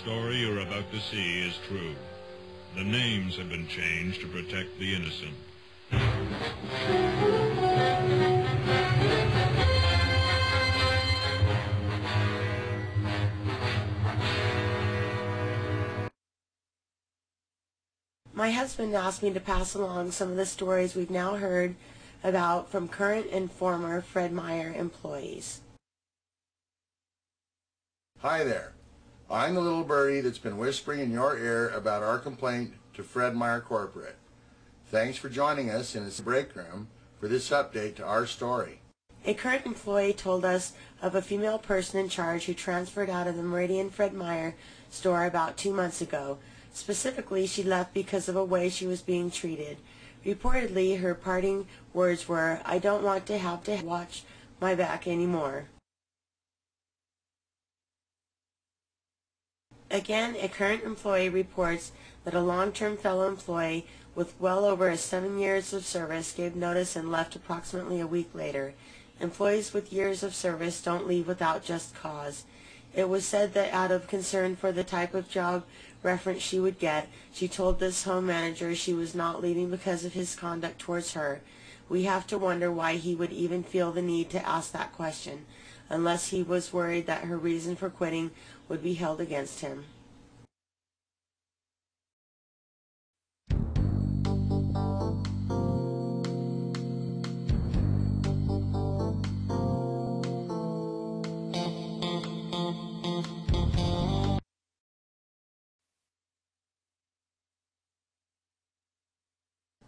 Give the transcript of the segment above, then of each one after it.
story you're about to see is true. The names have been changed to protect the innocent. My husband asked me to pass along some of the stories we've now heard about from current and former Fred Meyer employees. Hi there. I'm the little birdie that's been whispering in your ear about our complaint to Fred Meyer Corporate. Thanks for joining us in this break room for this update to our story. A current employee told us of a female person in charge who transferred out of the Meridian Fred Meyer store about 2 months ago. Specifically, she left because of a way she was being treated. Reportedly, her parting words were, "I don't want to have to watch my back anymore." Again, a current employee reports that a long-term fellow employee with well over 7 years of service gave notice and left approximately a week later. Employees with years of service don't leave without just cause. It was said that out of concern for the type of job reference she would get, she told this home manager she was not leaving because of his conduct towards her. We have to wonder why he would even feel the need to ask that question, unless he was worried that her reason for quitting would be held against him.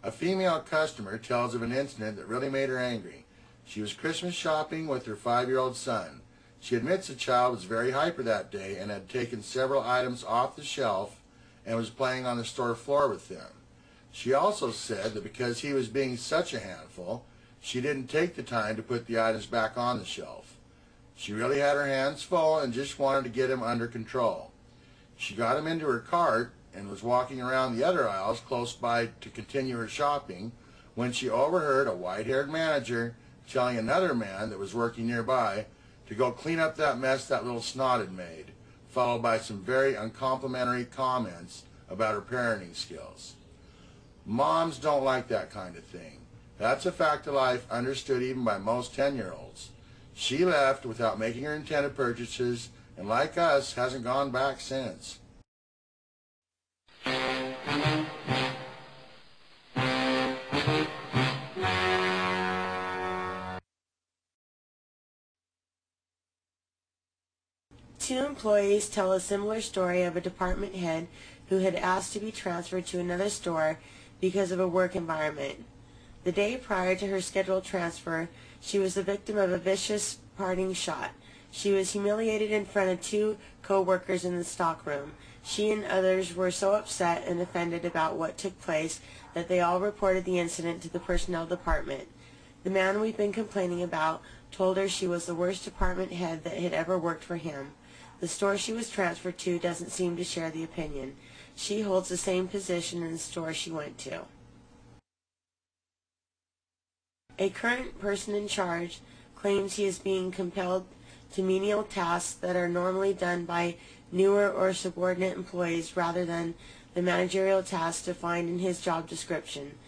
A female customer tells of an incident that really made her angry. She was Christmas shopping with her 5-year-old son. She admits the child was very hyper that day and had taken several items off the shelf and was playing on the store floor with them. She also said that because he was being such a handful, she didn't take the time to put the items back on the shelf. She really had her hands full and just wanted to get him under control. She got him into her cart and was walking around the other aisles close by to continue her shopping when she overheard a white-haired manager telling another man that was working nearby to go clean up that mess that little snot had made, followed by some very uncomplimentary comments about her parenting skills. Moms don't like that kind of thing. That's a fact of life understood even by most 10-year-olds. She left without making her intended purchases and, like us, hasn't gone back since. Two employees tell a similar story of a department head who had asked to be transferred to another store because of a work environment. The day prior to her scheduled transfer, she was the victim of a vicious parting shot. She was humiliated in front of 2 co-workers in the stockroom. She and others were so upset and offended about what took place that they all reported the incident to the personnel department. The man we've been complaining about told her she was the worst department head that had ever worked for him. The store she was transferred to doesn't seem to share the opinion. She holds the same position in the store she went to. A current person in charge claims he is being compelled to menial tasks that are normally done by newer or subordinate employees rather than the managerial tasks defined in his job description.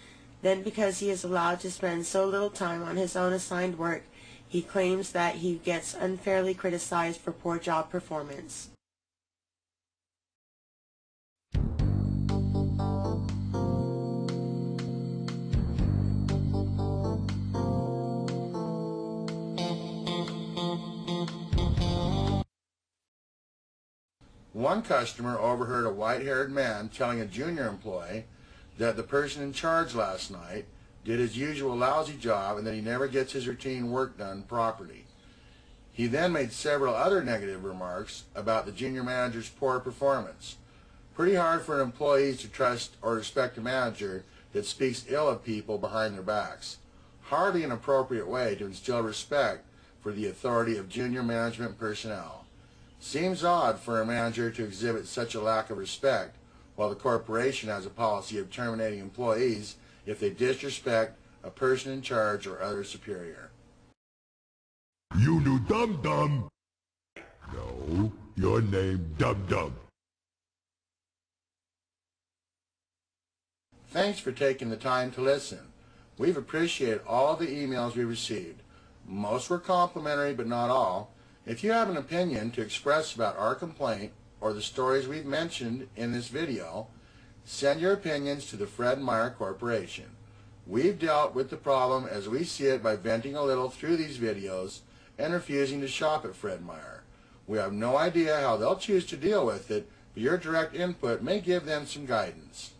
Then, because he is allowed to spend so little time on his own assigned work, he claims that he gets unfairly criticized for poor job performance. One customer overheard a white-haired man telling a junior employee that the person in charge last night did his usual lousy job and that he never gets his routine work done properly. He then made several other negative remarks about the junior manager's poor performance. Pretty hard for employees to trust or respect a manager that speaks ill of people behind their backs. Hardly an appropriate way to instill respect for the authority of junior management personnel. Seems odd for a manager to exhibit such a lack of respect while the corporation has a policy of terminating employees if they disrespect a person in charge or other superior. You new dum-dum? No, your name Dum-Dum. Thanks for taking the time to listen. We've appreciated all the emails we received. Most were complimentary, but not all. If you have an opinion to express about our complaint or the stories we've mentioned in this video, send your opinions to the Fred Meyer Corporation. We've dealt with the problem as we see it by venting a little through these videos and refusing to shop at Fred Meyer. We have no idea how they'll choose to deal with it, but your direct input may give them some guidance.